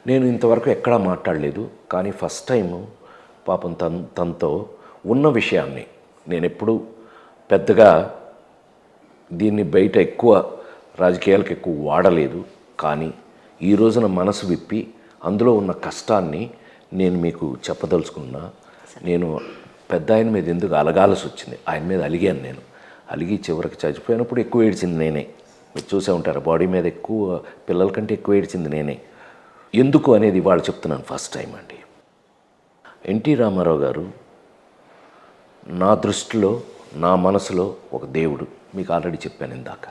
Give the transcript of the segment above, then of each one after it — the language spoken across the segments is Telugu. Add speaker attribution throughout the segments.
Speaker 1: నేను ఇంతవరకు ఎక్కడా మాట్లాడలేదు. కానీ ఫస్ట్ టైము పాపం తనతో ఉన్న విషయాన్ని నేనెప్పుడూ పెద్దగా దీన్ని బయట ఎక్కువ రాజకీయాలకు ఎక్కువ వాడలేదు. కానీ ఈ రోజున మనసు విప్పి అందులో ఉన్న కష్టాన్ని నేను మీకు చెప్పదలుచుకున్నా. నేను పెద్ద ఆయన మీద ఎందుకు అలగాల్సి వచ్చింది, ఆయన మీద అలిగాను. నేను అలిగి చివరికి చచ్చిపోయినప్పుడు ఎక్కువ ఏడ్చింది నేనే. మీరు చూసే ఉంటారు, బాడీ మీద ఎక్కువ పిల్లల కంటే ఎక్కువ ఏడ్చింది నేనే. ఎందుకు అనేది వాళ్ళు చెప్తున్నాను ఫస్ట్ టైం అండి. ఎన్టీ రామారావు గారు నా దృష్టిలో, నా మనసులో ఒక దేవుడు. మీకు ఆల్రెడీ చెప్పాను ఇందాక.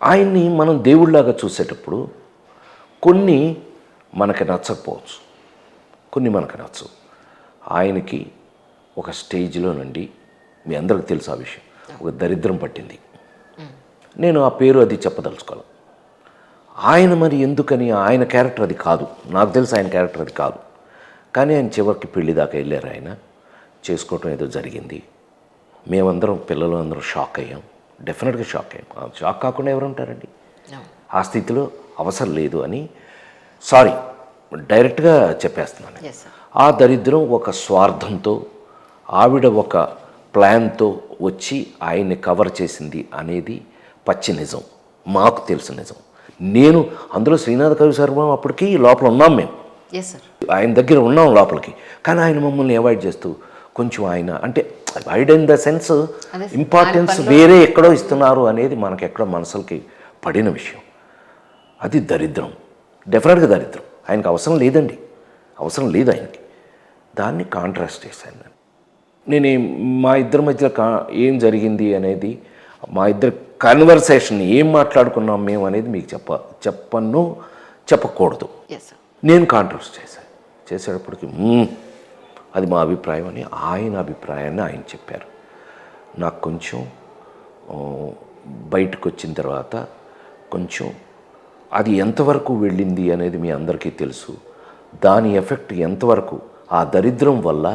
Speaker 1: ఆయన్ని మనం దేవుళ్ళలాగా చూసేటప్పుడు కొన్ని మనకి నచ్చకపోవచ్చు, కొన్ని మనకు నచ్చవు. ఆయనకి ఒక స్టేజ్లో నుండి మీ అందరికి తెలుసు ఆ విషయం, ఒక దరిద్రం పట్టింది. నేను ఆ పేరు అది చెప్పదలుచుకోవాలి. ఆయన మరి ఎందుకని, ఆయన క్యారెక్టర్ అది కాదు, నాకు తెలుసు ఆయన క్యారెక్టర్ అది కాదు. కానీ ఆయన చివరికి పెళ్లి దాకా వెళ్ళారు. ఆయన చేసుకోవటం ఏదో జరిగింది. మేమందరం పిల్లలు అందరం షాక్ అయ్యాం, డెఫినెట్గా షాక్ అయ్యాం. షాక్ కాకుండా ఎవరు ఉంటారండి? ఆ స్థితిలో అవసరం లేదు అని సారీ డైరెక్ట్గా చెప్పేస్తున్నాను. ఆ దరిద్రం ఒక స్వార్థంతో, ఆవిడ ఒక ప్లాన్తో వచ్చి ఆయన్ని కవర్ చేసింది అనేది పచ్చి నిజం, మాకు తెలుసు నిజం. నేను అందులో శ్రీనాథ్ కవి శర్మ అప్పటికి లోపల ఉన్నాం మేము, ఆయన దగ్గర ఉన్నాం లోపలికి. కానీ ఆయన మమ్మల్ని అవాయిడ్ చేస్తూ కొంచెం ఆయన అంటే avoid in the sense importance వేరే ఎక్కడో ఇస్తున్నారు అనేది మనకు ఎక్కడో మనసులకి పడిన విషయం. అది దరిద్రం, డెఫినెట్గా దరిద్రం. ఆయనకు అవసరం లేదండి, అవసరం లేదు ఆయనకి. దాన్ని కాంట్రాస్ట్ చేశాను నేను. మా ఇద్దరి మధ్య ఏం జరిగింది అనేది, మా ఇద్దరు కన్వర్సేషన్ ఏం మాట్లాడుకున్నాం మేము అనేది మీకు చెప్పకూడదు. నేను కాంట్రాస్ట్ చేసేటప్పటికి అది మా అభిప్రాయం అని ఆయన అభిప్రాయాన్ని ఆయన చెప్పారు. నాకు కొంచెం బయటకు వచ్చిన తర్వాత కొంచెం అది ఎంతవరకు వెళ్ళింది అనేది మీ అందరికీ తెలుసు. దాని ఎఫెక్ట్ ఎంతవరకు ఆ దరిద్రం వల్ల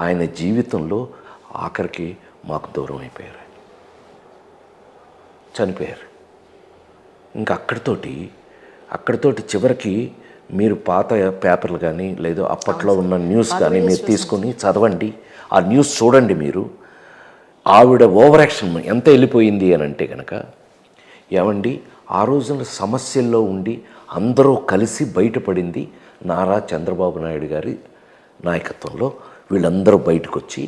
Speaker 1: ఆయన జీవితంలో ఆఖరికి మాకు దూరం అయిపోయారు, చనిపోయారు. ఇంకా అక్కడితోటి చివరికి మీరు పాత పేపర్లు కానీ లేదో అప్పట్లో ఉన్న న్యూస్ కానీ మీరు తీసుకొని చదవండి, ఆ న్యూస్ చూడండి మీరు. ఆవిడ ఓవర్ యాక్షన్ ఎంత వెళ్ళిపోయింది అని అంటే కనుక, ఏమండి ఆ రోజున సమస్యల్లో ఉండి అందరూ కలిసి బయటపడింది నారా చంద్రబాబు నాయుడు గారి నాయకత్వంలో. వీళ్ళందరూ బయటకు వచ్చి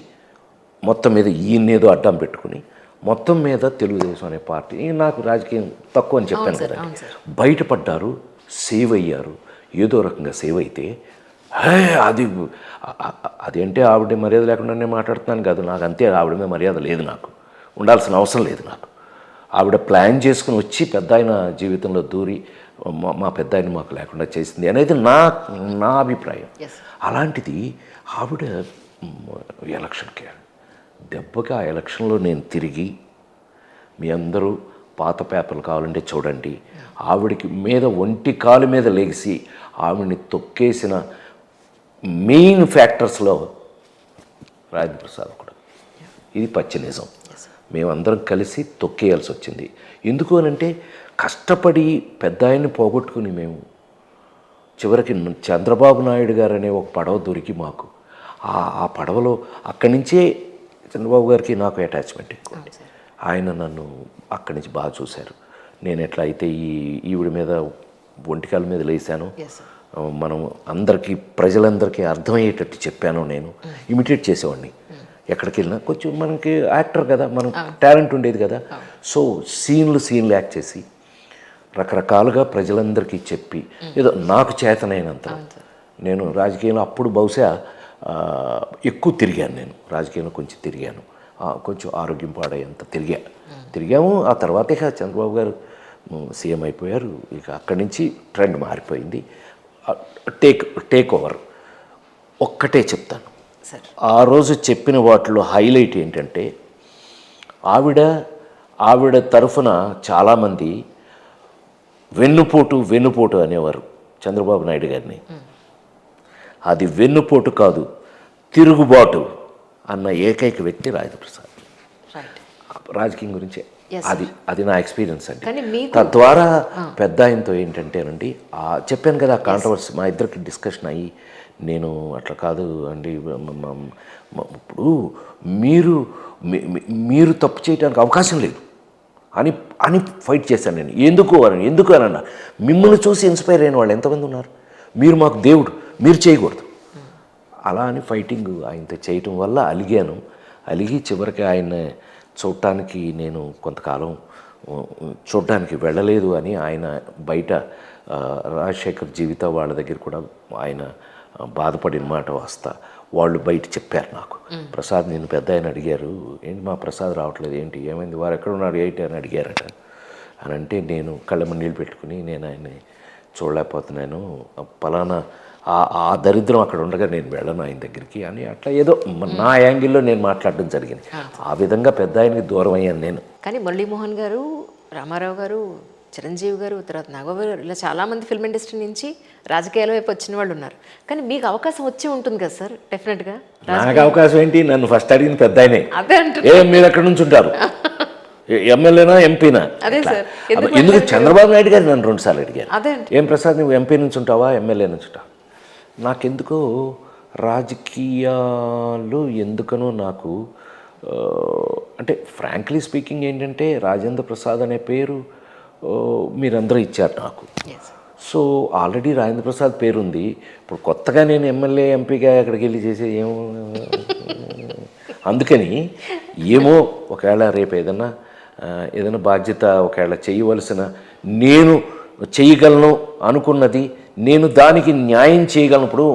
Speaker 1: మొత్తం మీద ఈయనేదో అడ్డం పెట్టుకుని మొత్తం మీద తెలుగుదేశం అనే పార్టీ, నాకు రాజకీయం తక్కువ అని చెప్పాను కదా, బయటపడ్డారు, సేవ్ అయ్యారు. ఏదో రకంగా సేవ్ అయితే అదేంటే ఆవిడ మర్యాద లేకుండానే మాట్లాడుతున్నాను కాదు, నాకు అంతే. ఆవిడ మీద మర్యాద లేదు, నాకు ఉండాల్సిన అవసరం లేదు. నాకు ఆవిడ ప్లాన్ చేసుకుని వచ్చి పెద్ద ఆయన జీవితంలో దూరి మా పెద్ద ఆయన మాకు లేకుండా చేసింది అనేది నా అభిప్రాయం. అలాంటిది ఆవిడ ఎలక్షన్కి దెబ్బకి ఆ ఎలక్షన్లో నేను తిరిగి, మీ అందరూ పాత పేపర్లు కావాలంటే చూడండి, ఆవిడకి మీద ఒంటి కాలు మీద లేచి ఆవిడని తొక్కేసిన మెయిన్ ఫ్యాక్టర్స్లో రాజేంద్ర ప్రసాద్ కూడా. ఇది పచ్చి నిజం. మేమందరం కలిసి తొక్కేయాల్సి వచ్చింది. ఎందుకు అనంటే కష్టపడి పెద్ద ఆయన్ని పోగొట్టుకుని మేము చివరికి చంద్రబాబు నాయుడు గారు అనే ఒక పడవ దొరికి మాకు ఆ పడవలో అక్కడి నుంచే చంద్రబాబు గారికి నాకు అటాచ్మెంట్ ఎక్కువ. ఆయన నన్ను అక్కడి నుంచి బాగా చూశారు. నేను ఎట్లా అయితే ఈవిడ మీద ఒంటికాల మీద లేసాను, మనం అందరికీ ప్రజలందరికీ అర్థమయ్యేటట్టు చెప్పాను. నేను ఇమిటేట్ చేసేవాడిని ఎక్కడికి వెళ్ళినా. కొంచెం మనకి యాక్టర్ కదా, మనం టాలెంట్ ఉండేది కదా. సో సీన్లు యాక్ట్ చేసి రకరకాలుగా ప్రజలందరికీ చెప్పి ఏదో నాకు చేతనైనంత. నేను రాజకీయంలో అప్పుడు బహుశా ఎక్కువ తిరిగాను. నేను రాజకీయంలో కొంచెం తిరిగాను, కొంచెం ఆరోగ్యం పాడయ్యేంత తిరిగాము. ఆ తర్వాత ఇక చంద్రబాబు గారు సీఎం అయిపోయారు. ఇక అక్కడి నుంచి ట్రెండ్ మారిపోయింది. Take over. ఒక్కటే చెప్తాను, ఆ రోజు చెప్పిన వాటిలో హైలైట్ ఏంటంటే, ఆవిడ తరఫున చాలామంది వెన్నుపోటు అనేవారు చంద్రబాబు నాయుడు గారిని. అది వెన్నుపోటు కాదు, తిరుగుబాటు అన్న ఏకైక వ్యక్తి రాజేంద్ర ప్రసాద్. రాజకీయం గురించి అది నా ఎక్స్పీరియన్స్ అండి.
Speaker 2: కానీ మీకు
Speaker 1: తద్వారా పెద్ద ఆయనతో ఏంటంటేనండి, చెప్పాను కదా కాంట్రవర్సీ మా ఇద్దరికి డిస్కషన్ అయ్యి, నేను అట్లా కాదు అండి, ఇప్పుడు మీరు తప్పు చేయడానికి అవకాశం లేదు అని అని ఫైట్ చేశాను నేను. ఎందుకు అని అన్నా, మిమ్మల్ని చూసి ఇన్స్పైర్ అయిన వాళ్ళు ఎంతమంది ఉన్నారు, మీరు మాకు దేవుడు, మీరు చేయకూడదు అలా అని ఫైటింగ్ ఆయనతో చేయటం వల్ల అలిగి చివరికి ఆయన చూడటానికి నేను కొంతకాలం చూడటానికి వెళ్ళలేదు అని ఆయన బయట రాజశేఖర్ జీవిత వాళ్ళ దగ్గర కూడా ఆయన బాధపడిన మాట వస్తా వాళ్ళు బయట చెప్పారు నాకు. ప్రసాద్ నేను పెద్ద ఆయన అడిగారు, ఏంటి మా ప్రసాద్ రావట్లేదు, ఏంటి ఏమైంది, వారు ఎక్కడ ఉన్నారు ఏంటి అని అడిగారట. అని అంటే నేను కళ్ళమ్మ నీళ్ళు పెట్టుకుని నేను ఆయన్ని చూడలేకపోతున్నాను, పలానా ఆ దరిద్రం అక్కడ ఉండగా నేను వెళ్ళను ఆయన దగ్గరికి అని అట్లా ఏదో నా యాంగిల్లో నేను మాట్లాడడం జరిగింది. ఆ విధంగా పెద్ద ఆయనకి దూరం అయ్యాను నేను.
Speaker 2: కానీ మురళీమోహన్ గారు, రామారావు గారు, చిరంజీవి గారు, తర్వాత నాగబాబు గారు, ఇలా చాలామంది ఫిల్మ్ ఇండస్ట్రీ నుంచి రాజకీయాల వైపు వచ్చిన వాళ్ళు ఉన్నారు. కానీ మీకు అవకాశం వచ్చి ఉంటుంది కదా సార్ డెఫినెట్గా.
Speaker 1: నాకు అవకాశం ఏంటి, నన్ను ఫస్ట్ అడిగింది పెద్ద ఆయనే.
Speaker 2: అదే అంటే
Speaker 1: మీరు ఎక్కడి నుంచి ఉంటారు, ఎమ్మెల్యేనా ఎంపీనా?
Speaker 2: అదే సార్.
Speaker 1: ఎందుకు చంద్రబాబు నాయుడు గారు నన్ను 2 సార్లు అడిగారు,
Speaker 2: అదే
Speaker 1: ఏం ప్రసాద్ నువ్వు ఎంపీ నుంచి ఉంటావా ఎమ్మెల్యే నుంచి ఉంటావా? నాకెందుకో రాజకీయాలు ఎందుకనో నాకు అంటే ఫ్రాంక్లీ స్పీకింగ్ ఏంటంటే రాజేంద్ర ప్రసాద్ అనే పేరు మీరందరూ ఇచ్చారు నాకు. సో ఆల్రెడీ రాజేంద్ర ప్రసాద్ పేరుంది. ఇప్పుడు కొత్తగా నేను ఎమ్మెల్యే ఎంపీగా అక్కడికి వెళ్ళి చేసే ఏమో అందుకని ఏమో ఒకవేళ రేపు ఏదైనా బాధ్యత ఒకవేళ చేయవలసిన నేను చేయగలను అనుకున్నది నేను దానికి న్యాయం చేయగలనప్పుడు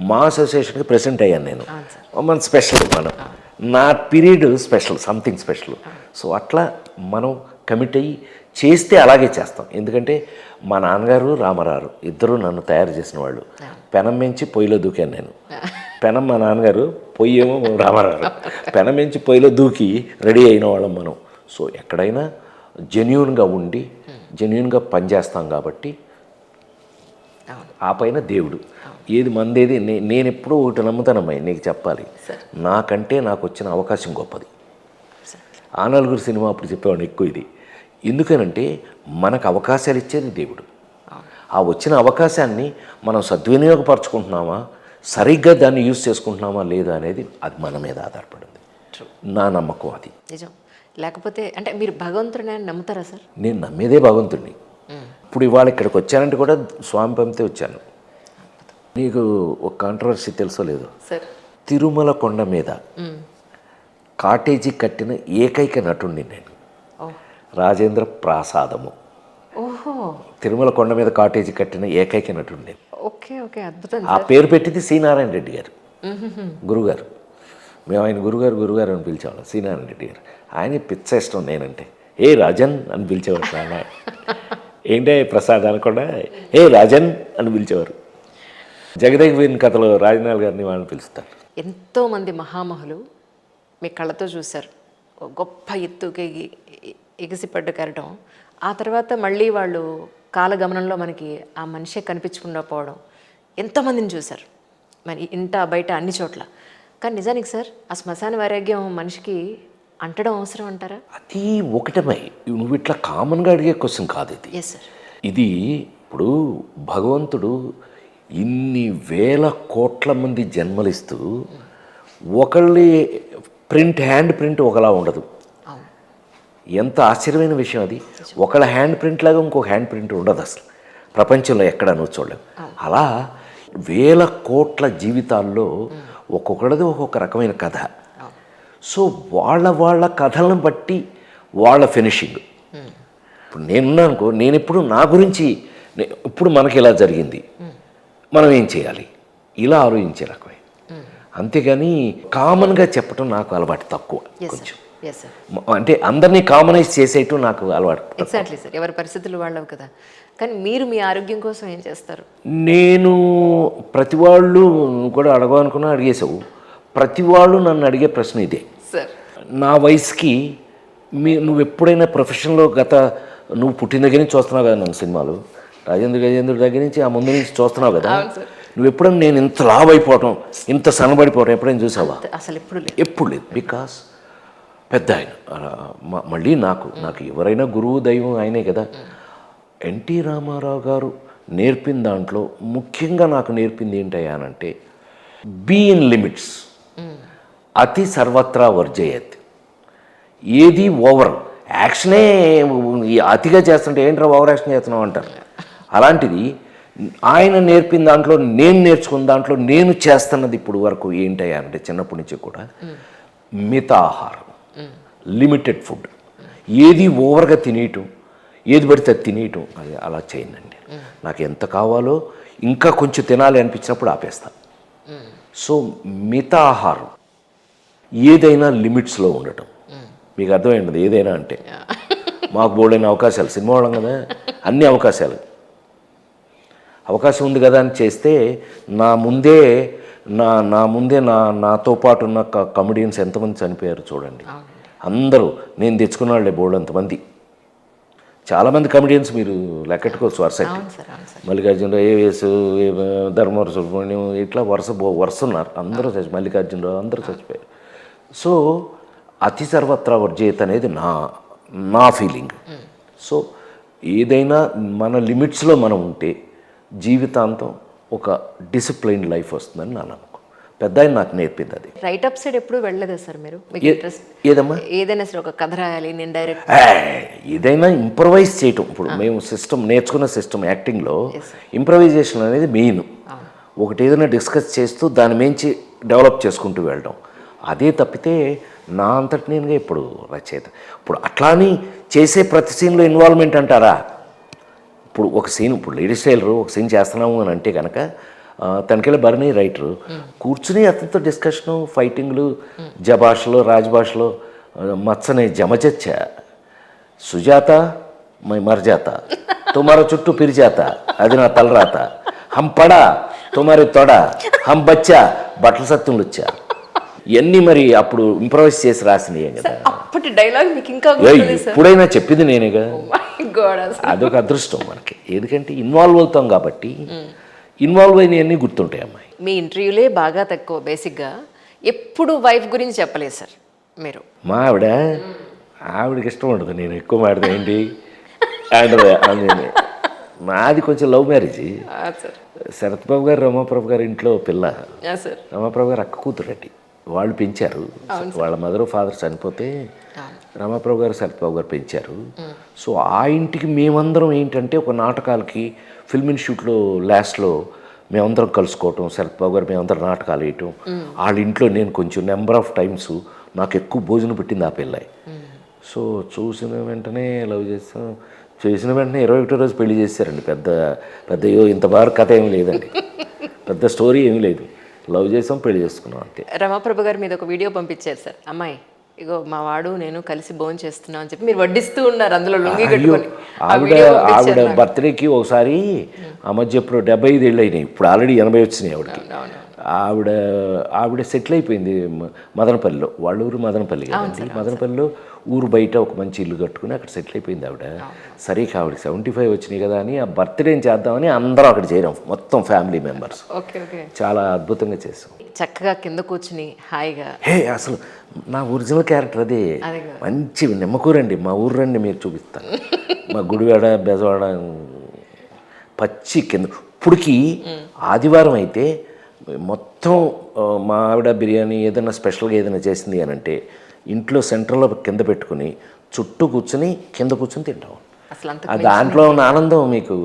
Speaker 1: మా అసోసియేషన్కి ప్రెసిడెంట్ అయ్యాను నేను. మన స్పెషల్ నా period special, something special. So అట్లా మనం కమిట్ అయ్యి చేస్తే అలాగే చేస్తాం. ఎందుకంటే మా నాన్నగారు రామారావు ఇద్దరు నన్ను తయారు చేసిన వాళ్ళు. పెనం మించి పొయ్యిలో దూకాను నేను. పెనం మా నాన్నగారు, పొయ్యి ఏమో రామారావు. పెనం మించి పొయ్యిలో దూకి రెడీ అయిన వాళ్ళం మనం. సో ఎక్కడైనా జెన్యూన్గా ఉండి జెన్యూన్గా పనిచేస్తాం కాబట్టి ఆ పైన దేవుడు ఏది మందేది. నేను ఎప్పుడూ ఒకటి నమ్ముతానమ్మాయి, నీకు చెప్పాలి, నాకంటే నాకు వచ్చిన అవకాశం గొప్పది. ఆ నలుగురు సినిమా అప్పుడు చెప్పేవాడిని ఎక్కువ ఇది. ఎందుకనంటే మనకు అవకాశాలు ఇచ్చేది దేవుడు. ఆ వచ్చిన అవకాశాన్ని మనం సద్వినియోగపరచుకుంటున్నామా, సరిగ్గా దాన్ని యూజ్ చేసుకుంటున్నామా లేదా అనేది అది మన మీద ఆధారపడింది. నా నమ్మకం అది
Speaker 2: నిజం. లేకపోతే అంటే మీరు భగవంతుడిని నమ్ముతారా సార్?
Speaker 1: నేను నమ్మేదే భగవంతుడిని. ఇప్పుడు ఇవాళ ఇక్కడికి వచ్చానంటే కూడా స్వామి పంపితే వచ్చాను. నీకు ఒక కాంట్రవర్సీ తెలుసో లేదో, తిరుమల కొండ మీద కాటేజీ కట్టిన ఏకైక నటుడిని నేను. రాజేంద్ర ప్రసాదము. తిరుమల కొండ మీద కాటేజీ కట్టిన ఏకైక నటుడిని నేను. ఆ పేరు పెట్టింది సి నారాయణ రెడ్డి గారు, గురుగారు. మేము ఆయన గురుగారు అని పిలిచేవాళ్ళం. సి నారాయణ రెడ్డి గారు. ఆయన పిచ్చ ఇష్టం నేనంటే. ఏ రాజన్ అని పిలిచేవారు. ఆయన ఏంటే ప్రసాద్ అనకుండా ఏ రాజన్ అని పిలిచేవారు. జగదేవిని కథలో రాజనాల్ గారిని వాళ్ళని పిలుస్తారు.
Speaker 2: ఎంతోమంది మహామహులు మీ కళ్ళతో చూశారు, గొప్ప ఎత్తుకి ఎగిసిపడ్డ కెరటం. ఆ తర్వాత మళ్ళీ వాళ్ళు కాలగమనంలో మనకి ఆ మనిషే కనిపించకుండా పోవడం ఎంతోమందిని చూశారు, మరి ఇంట బయట అన్ని చోట్ల. కానీ నిజానికి సార్ ఆ శ్మశాన వైరాగ్యం మనిషికి అంటడం అవసరం అంటారా?
Speaker 1: అది ఒకటమే. నువ్వు ఇట్లా కామన్గా అడిగే క్వశ్చన్ కాదు ఇది.
Speaker 2: Yes sir.
Speaker 1: ఇది ఇప్పుడు భగవంతుడు ఇన్ని వేల కోట్ల మంది జన్మలిస్తూ ఒకళ్ళి హ్యాండ్ ప్రింట్ ఒకలా ఉండదు. ఎంత ఆశ్చర్యమైన విషయం అది. ఒకళ్ళ హ్యాండ్ ప్రింట్ లాగా ఇంకొక హ్యాండ్ ప్రింట్ ఉండదు అసలు ప్రపంచంలో ఎక్కడ నువ్వు చూడలేవు. అలా వేల కోట్ల జీవితాల్లో ఒక్కొక్కడిది ఒక్కొక్క రకమైన కథ. సో వాళ్ళ కథలను బట్టి వాళ్ళ ఫినిషింగ్. ఇప్పుడు నేనున్నాను అనుకో, నేను ఎప్పుడు నా గురించి ఇప్పుడు మనకి ఇలా జరిగింది, మనం ఏం చేయాలి, ఇలా ఆలోచించే రకమే. అంతేగాని కామన్గా చెప్పటం నాకు అలవాటు తక్కువ కొంచెం. అంటే అందరినీ కామనైజ్ చేసేయటం నాకు అలవాటు.
Speaker 2: Exactly sir. ఎవరి పరిస్థితులు వాళ్ళవి కదా. కానీ మీరు మీ ఆరోగ్యం కోసం ఏం చేస్తారు?
Speaker 1: నేను ప్రతి వాళ్ళు కూడా అడగాలనుకున్నా అడిగేసావు. ప్రతి వాళ్ళు నన్ను అడిగే ప్రశ్న ఇదే. నా వయసుకి నువ్వు ఎప్పుడైనా ప్రొఫెషన్లో నువ్వు పుట్టిన దగ్గర నుంచి చూస్తున్నావు కదా నన్ను సినిమాలు, రాజేంద్ర దగ్గర నుంచి ఆ ముందు నుంచి చూస్తున్నావు కదా, నువ్వు ఎప్పుడైనా నేను ఇంత లావ్ అయిపోవటం, ఇంత సన్నబడిపోవటం ఎప్పుడైనా చూసావా?
Speaker 2: అసలు ఎప్పుడు లేదు.
Speaker 1: ఎప్పుడు లేదు. బికాస్ పెద్ద ఆయన మళ్ళీ నాకు ఎవరైనా గురువు దైవం ఆయనే కదా. ఎన్టీ రామారావు గారు నేర్పిన దాంట్లో ముఖ్యంగా నాకు నేర్పింది ఏంటయ్యానంటే బీ ఇన్ లిమిట్స్, అతి సర్వత్రా వర్జయత్. ఏది ఓవర్ యాక్షనే అతిగా చేస్తుంటే ఏంట్రా ఓవర్ యాక్షన్ చేస్తున్నావు అంటారు. అలాంటిది ఆయన నేర్పిన దాంట్లో నేను నేర్చుకున్న దాంట్లో నేను చేస్తున్నది ఇప్పుడు వరకు ఏంటయ్యా అంటే చిన్నప్పటి నుంచి కూడా మిత ఆహారం, లిమిటెడ్ ఫుడ్. ఏది ఓవర్గా తినేయటం, ఏది పడితే అది తినేయటం, అది అలా చేయనండి. నాకు ఎంత కావాలో ఇంకా కొంచెం తినాలి అనిపించినప్పుడు ఆపేస్తాను. సో మిత ఆహారం, ఏదైనా లిమిట్స్లో ఉండటం. మీకు అర్థమైంది ఏదైనా అంటే మాకు బోల్డైన అవకాశాలు, సినిమా వాళ్ళం కదా, అన్ని అవకాశాలు. అవకాశం ఉంది కదా అని చేస్తే నా ముందే నాతో పాటు ఉన్న కమెడియన్స్ ఎంతమంది చనిపోయారు చూడండి. అందరూ నేను తెచ్చుకున్న వాళ్ళే బోల్డ్ అంతమంది. చాలామంది కమెడియన్స్ మీరు లెక్కెట్టుకోవచ్చు వరుసకి. మల్లికార్జునరావు, ఏవిఎస్, ధర్మవర సుబ్రహ్మణ్యం, ఇట్లా వరుస ఉన్నారు. అందరూ మల్లికార్జునరావు అందరూ చచ్చిపోయారు. సో అతి సర్వత్రా వర్జయత్ అనేది నా ఫీలింగ్. సో ఏదైనా మన లిమిట్స్లో మనం ఉంటే జీవితాంతం ఒక డిసిప్లైన్డ్ లైఫ్ వస్తుందని నా నమ్మకం. పెద్ద ఆయన నాకు నేర్పింది అది.
Speaker 2: రైట్ అప్ సైడ్ ఎప్పుడు వెళ్ళలేదా సార్ మీరు?
Speaker 1: ఏదమ్మా?
Speaker 2: ఏదైనా సరే ఒక కథ రాయాలి, నేను డైరెక్ట్
Speaker 1: ఏదైనా ఇంప్రవైజ్ చేయటం. ఇప్పుడు మేము నేర్చుకున్న సిస్టమ్ యాక్టింగ్లో ఇంప్రవైజేషన్ అనేది మెయిన్. ఒకటి ఏదైనా డిస్కస్ చేస్తూ దాని మించి డెవలప్ చేసుకుంటూ వెళ్ళడం, అదే తప్పితే నా అంతటి నేనుగా ఇప్పుడు రచయిత. ఇప్పుడు అట్లాని చేసే ప్రతి సీన్లో ఇన్వాల్వ్మెంట్ అంటారా? ఇప్పుడు ఒక సీన్, ఇప్పుడు లేడీస్ టైలరు ఒక సీన్ చేస్తున్నాము అని అంటే కనుక తనకెళ్ళి భరణి రైటరు కూర్చుని అతనితో డిస్కషను, ఫైటింగ్లు, జభాషలో రాజభాషలో మచ్చని జమచచ్చ సుజాత మై మర్జాత తుమారో చుట్టూ పిరిజాత అది నా తలరాత, హం పడా తుమారి తొడ, హం బచ్చా బట్టల సత్తులు వచ్చా. ఇవన్నీ మరి అప్పుడు ఇంప్రవైజ్ చేసి రాసినవి కదా.
Speaker 2: అప్పటి డైలాగ్ మీకు ఇంకా
Speaker 1: ఇప్పుడైనా చెప్పింది నేనేగా. అదొక అదృష్టం మనకి, ఎందుకంటే ఇన్వాల్వ్ అవుతాం కాబట్టి. ఇన్వాల్వ్ అయినవన్నీ గుర్తుంటాయి అమ్మాయి.
Speaker 2: మీ ఇంటర్వ్యూలే బాగా తక్కువ. బేసిక్గా ఎప్పుడు వైఫ్ గురించి చెప్పలేదు సార్ మీరు.
Speaker 1: మా ఆవిడకి ఇష్టం ఉండదు నేను ఎక్కువ మాడతా ఏంటి అంటే. మాది కొంచెం లవ్ మ్యారేజ్. శరత్ బాబు గారు రమాప్రభు గారి ఇంట్లో పిల్ల. రమాప్రభు గారు అక్క కూతురండి. వాళ్ళు పెంచారు. వాళ్ళ మదర్ ఫాదర్ చనిపోతే రమాప్రభు గారు శరత్ బాబు గారు పెంచారు. సో ఆ ఇంటికి మేమందరం ఏంటంటే ఒక నాటకాలకి ఫిల్మ్ ఇన్స్టిట్యూట్లో లాస్ట్లో మేమందరం కలుసుకోవటం, శరత్ బాబు గారు మేమందరం నాటకాలు వేయటం. వాళ్ళ ఇంట్లో నేను కొంచెం నెంబర్ ఆఫ్ టైమ్స్ నాకు ఎక్కువ భోజనం పెట్టింది ఆ పిల్లాయి. సో చూసిన వెంటనే లవ్ చేస్తాం. చేసిన వెంటనే 21వ రోజు పెళ్లి చేశారండి. పెద్ద ఇంత బాగా కథ ఏమీ లేదండి, పెద్ద స్టోరీ ఏమీ లేదు. లవ్ చేసాం, పెళ్లి చేసుకున్నాం అంతే.
Speaker 2: రమాప్రభు గారు మీద ఒక వీడియో పంపించారు సార్. అమ్మాయి ఇగో మా వాడు నేను కలిసి భోజనం చేస్తున్నాం అని చెప్పి మీరు వడ్డిస్తూ ఉన్నారు అందులో లుంగి కట్టుకొని.
Speaker 1: ఆవిడ బర్త్డేకి ఒకసారి ఆ మధ్య ఇప్పుడు 75 ఏళ్ళు అయినాయి, ఇప్పుడు ఆల్రెడీ 80 వచ్చినాయి ఆవిడకి. ఆవిడ సెటిల్ అయిపోయింది మదనపల్లిలో. వాళ్ళ ఊరు మదనపల్లి కదండి. మదనపల్లిలో ఊరు బయట ఒక మంచి ఇల్లు కట్టుకుని అక్కడ సెటిల్ అయిపోయింది ఆవిడ. సరే ఆవిడ 75 వచ్చినాయి కదా అని ఆ బర్త్డేని చేద్దామని అందరం అక్కడ చేరాం, మొత్తం ఫ్యామిలీ మెంబర్స్. చాలా అద్భుతంగా చేసాం.
Speaker 2: చక్కగా కింద కూర్చుని హాయిగా.
Speaker 1: అసలు నా ఒరిజినల్ క్యారెక్టర్ అదే. మంచి నిమ్మకూరండి, మా ఊరు రండి మీరు చూపిస్తాను. మా గుడివాడ బెజవాడ పచ్చి కింద. ఇప్పటికి ఆదివారం అయితే మొత్తం మా ఆవిడ బిర్యానీ ఏదైనా స్పెషల్గా ఏదైనా చేసింది అని అంటే ఇంట్లో సెంటర్లో కింద పెట్టుకుని చుట్టూ కూర్చుని కింద కూర్చుని తింటాం. దాంట్లో ఉన్న ఆనందం మీకు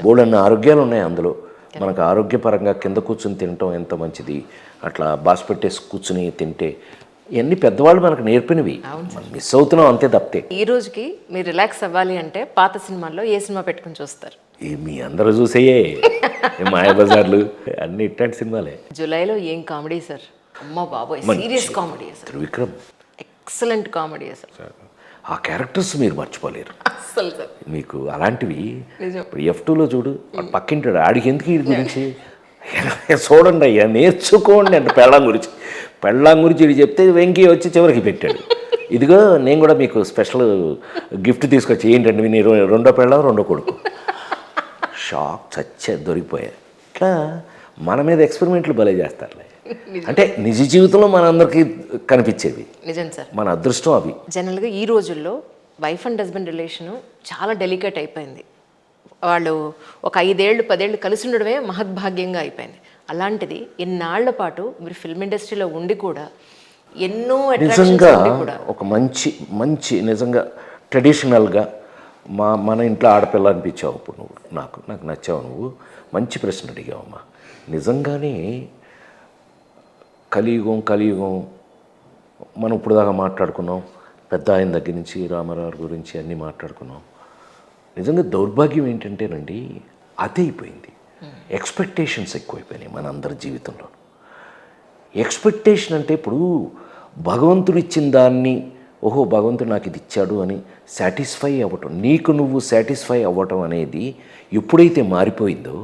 Speaker 1: బోలెడన్ని ఆరోగ్యాలు ఉన్నాయి అందులో. మనకు ఆరోగ్యపరంగా కింద కూర్చుని తినటం ఎంత మంచిది. అట్లా బాస్ పెట్టేసి కూర్చుని తింటే ఇవన్నీ పెద్దవాళ్ళు మనకు నేర్పినవి, మిస్ అవుతున్నాం అంతే తప్పితే.
Speaker 2: ఈ రోజుకి మీరు రిలాక్స్ అవ్వాలి అంటే పాత సినిమాల్లో ఏ సినిమా పెట్టుకుని చూస్తారు?
Speaker 1: మీ అందరూ చూసేయే మాయాబజార్లు అన్ని ఇట్లాంటి సినిమాలే.
Speaker 2: జూలైలో ఏం కామెడీ సార్, అమ్మ బాబోయ్, serious comedy sir.
Speaker 1: Trivikram
Speaker 2: excellent comedy sir.
Speaker 1: ఆ క్యారెక్టర్స్ మీరు మర్చిపోలేరు
Speaker 2: అస్సలు సార్.
Speaker 1: మీకు అలాంటివి ఇప్పుడు F2లో చూడు, పక్కింటాడు ఆడికి ఎందుకు వీడి గురించి చూడండి అయ్యా, నేర్చుకోండి అంటే పెళ్ళాం గురించి ఇది చెప్తే వెంకీ వచ్చి చివరికి పెట్టాడు. ఇదిగో నేను కూడా మీకు స్పెషల్ గిఫ్ట్ తీసుకొచ్చి ఏంటండి నేను రెండో పెళ్ళాం రెండో కొడుకు. షాక్ చచ్చే దొరికిపోయా. ఇట్లా మన మీద ఎక్స్పెరిమెంట్లు భలే చేస్తారులే. అంటే నిజ జీవితంలో మనందరికీ కనిపించేవి,
Speaker 2: నిజం సార్.
Speaker 1: మన అదృష్టం అవి.
Speaker 2: జనరల్గా ఈ రోజుల్లో వైఫ్ అండ్ హస్బెండ్ రిలేషను చాలా డెలికేట్ అయిపోయింది. వాళ్ళు ఒక 5 ఏళ్ళు 10 ఏళ్ళు కలిసి ఉండడమే మహద్భాగ్యంగా అయిపోయింది. అలాంటిది ఇన్నాళ్ల పాటు మీరు ఫిల్మ్ ఇండస్ట్రీలో ఉండి కూడా ఎన్నో attractions
Speaker 1: నిజంగా
Speaker 2: ఉండి కూడా
Speaker 1: ఒక మంచి మంచి నిజంగా ట్రెడిషనల్గా మన ఇంట్లో ఆడపిల్ల అనిపించావు ఇప్పుడు నువ్వు. నాకు నచ్చావు నువ్వు. మంచి ప్రశ్న అడిగావమ్మా. నిజంగానే కలియుగం మనం ఇప్పుడు దాకా మాట్లాడుకున్నాం. పెద్ద ఆయన దగ్గర నుంచి రామారావు గురించి అన్నీ మాట్లాడుకున్నాం. నిజంగా దౌర్భాగ్యం ఏంటంటేనండి, అదే అయిపోయింది. ఎక్స్పెక్టేషన్స్ ఎక్కువైపోయినాయి మన అందరి జీవితంలో. ఎక్స్పెక్టేషన్ అంటే ఇప్పుడు భగవంతుడు ఇచ్చిన దాన్ని, ఓహో భగవంతుడు నాకు ఇది ఇచ్చాడు అని సాటిస్ఫై అవ్వటం, నీకు నువ్వు సాటిస్ఫై అవ్వటం అనేది ఎప్పుడైతే మారిపోయిందో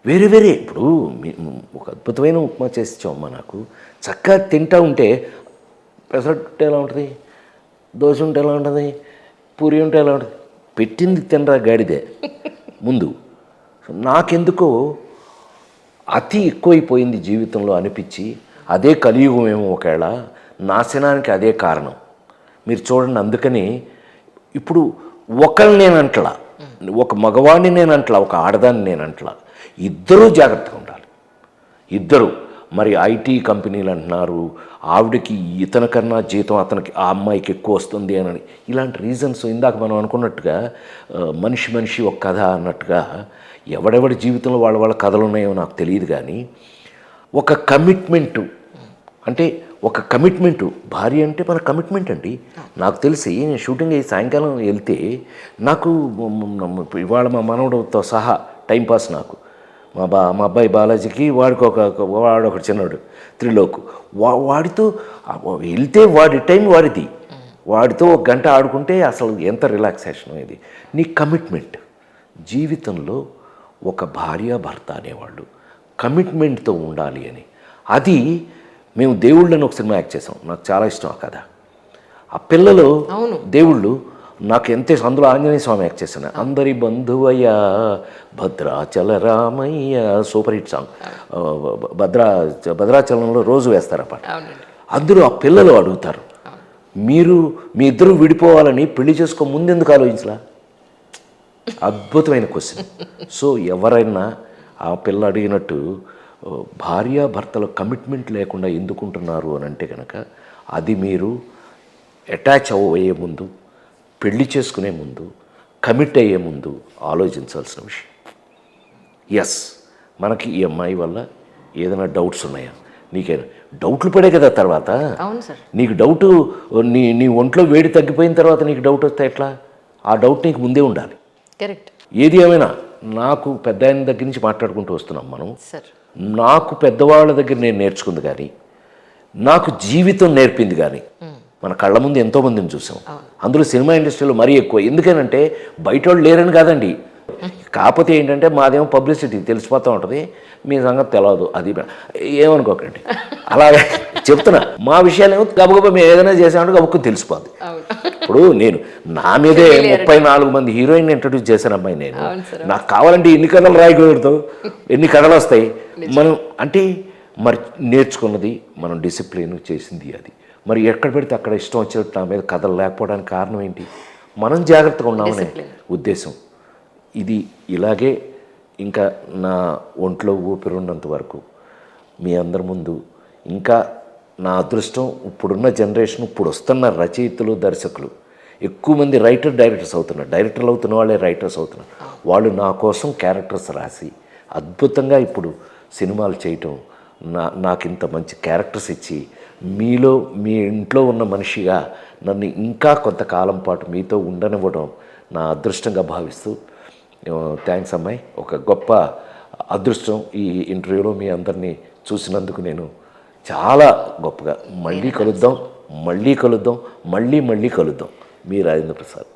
Speaker 1: వేరే ఇప్పుడు ఒక అద్భుతమైన ఉప్మా చేసి ఇచ్చావమ్మా నాకు. చక్కగా తింటా ఉంటే పెసరట్టు ఎలా ఉంటుంది, దోశ ఉంటే ఎలా ఉంటుంది, పూరి ఉంటే ఎలా ఉంటుంది, పెట్టింది తినరా గాడిదే ముందు. నాకెందుకో అతి ఎక్కువైపోయింది జీవితంలో అనిపించి, అదే కలియుగం ఏమో ఒకవేళ నాశనానికి అదే కారణం. మీరు చూడండి, అందుకని ఇప్పుడు ఒకరిని నేను అంటలా, ఒక మగవాడిని నేను అంటలా, ఒక ఆడదాన్ని నేను అంటలా, ఇద్దరూ జాగ్రత్తగా ఉండాలి. ఇద్దరు మరి ఐటీ కంపెనీలు అంటున్నారు, ఆవిడకి ఇతని కన్నా జీతం అతనికి ఆ అమ్మాయికి ఎక్కువ వస్తుంది అని, ఇలాంటి రీజన్స్. ఇందాక మనం అనుకున్నట్టుగా మనిషి ఒక కథ అన్నట్టుగా ఎవడెవడి జీవితంలో వాళ్ళ కథలు ఉన్నాయో నాకు తెలియదు. కానీ ఒక కమిట్మెంటు అంటే ఒక కమిట్మెంటు, భార్య అంటే మన కమిట్మెంట్ అండి. నాకు తెలిసి నేను షూటింగ్ అయ్యి సాయంకాలం వెళ్తే నాకు ఇవాళ మా మనవడితో సహా టైంపాస్ నాకు. మా అబ్బాయి బాలాజీకి వాడొకటి చిన్నవాడు త్రిలోక్, వాడితో వెళ్తే వాడి టైం వాడిది, వాడితో 1 గంట ఆడుకుంటే అసలు ఎంత రిలాక్సేషన్ ఇది. నీ కమిట్మెంట్ జీవితంలో ఒక భార్య భర్త అనేవాళ్ళు కమిట్మెంట్తో ఉండాలి అని. అది మేము దేవుళ్ళని ఒక సినిమా యాక్ట్ చేసాం, నాకు చాలా ఇష్టం ఆ కథ. ఆ పిల్లలు దేవుళ్ళు నాకు ఎంత, అందులో ఆంజనేయ స్వామి యాక్ట్ చేశాను. అందరి బంధువయ్య Bhadrachala Ramayya, super hit song. భద్రాచలంలో రోజు వేస్తారు ఆ పాట. అందరూ ఆ పిల్లలు అడుగుతారు, మీ ఇద్దరు విడిపోవాలని పెళ్లి చేసుకో ముందు ఎందుకు ఆలోచించలా? అద్భుతమైన క్వశ్చన్. సో ఎవరైనా ఆ పిల్ల అడిగినట్టు భార్యాభర్తల కమిట్మెంట్ లేకుండా ఎందుకుంటున్నారు అని అంటే కనుక, అది మీరు అటాచ్ అయ్యే ముందు, పెళ్లి చేసుకునే ముందు, కమిట్ అయ్యే ముందు ఆలోచించాల్సిన విషయం. ఎస్, మనకి ఈ అమ్మాయి వల్ల ఏదైనా డౌట్స్ ఉన్నాయా? నీకైనా డౌట్లు పడే కదా తర్వాత. నీకు డౌట్, నీ ఒంట్లో వేడి తగ్గిపోయిన తర్వాత నీకు డౌట్ వస్తే ఎట్లా? ఆ డౌట్ నీకు ముందే ఉండాలి.
Speaker 2: కరెక్ట్.
Speaker 1: ఏది ఏమైనా నాకు పెద్ద ఆయన దగ్గర నుంచి మాట్లాడుకుంటూ వస్తున్నాం మనం. నాకు పెద్దవాళ్ళ దగ్గర నేను నేర్చుకుంది కానీ, నాకు జీవితం నేర్పింది కానీ, మన కళ్ళ ముందు ఎంతోమందిని చూసాం. అందులో సినిమా ఇండస్ట్రీలో మరీ ఎక్కువ. ఎందుకనంటే బయట వాళ్ళు లేరని కాదండి, కాకపోతే ఏంటంటే మాదేమో పబ్లిసిటీ తెలిసిపోతూ ఉంటుంది, మీ సంగతి తెలియదు. అది ఏమనుకోకండి, అలాగే చెప్తున్నా. మా విషయాలేమో గబగబా మేము ఏదైనా చేసామంటే గబుక్కుని తెలిసిపోద్ది. ఇప్పుడు నేను నా మీదే 34 మంది హీరోయిన్ ఇంట్రడ్యూస్ చేశాను అమ్మాయి. నేను నాకు కావాలంటే ఎన్ని కథలు రాయగలుగుతావు, ఎన్ని కథలు వస్తాయి మనం అంటే. మరి నేర్చుకున్నది మనం, డిసిప్లిన్ చేసింది అది. మరి ఎక్కడ పెడితే అక్కడ ఇష్టం వచ్చినట్టు నా మీద కథలు లేకపోవడానికి కారణం ఏంటి? మనం జాగ్రత్తగా ఉన్నామనే ఉద్దేశం. ఇది ఇలాగే ఇంకా నా ఒంట్లో ఊపిరున్నంత వరకు మీ అందరి ముందు ఇంకా నా అదృష్టం. ఇప్పుడున్న జనరేషన్, ఇప్పుడు వస్తున్న రచయితలు, దర్శకులు ఎక్కువ మంది డైరెక్టర్స్ అవుతున్నారు. డైరెక్టర్లు అవుతున్న వాళ్ళే రైటర్స్ అవుతున్నారు. వాళ్ళు నా కోసం క్యారెక్టర్స్ రాసి అద్భుతంగా ఇప్పుడు సినిమాలు చేయటం, నాకు ఇంత మంచి క్యారెక్టర్స్ ఇచ్చి మీలో, మీ ఇంట్లో ఉన్న మనిషిగా నన్ను ఇంకా కొంతకాలం పాటు మీతో ఉండనివ్వడం నా అదృష్టంగా భావిస్తూ, థ్యాంక్స్ అమ్మాయి. ఒక గొప్ప అదృష్టం ఈ ఇంటర్వ్యూలో మీ అందరినీ చూసినందుకు. నేను చాలా గొప్పగా. మళ్ళీ కలుద్దాం. మళ్ళీ కలుద్దాం. మీ రాజేంద్ర ప్రసాద్.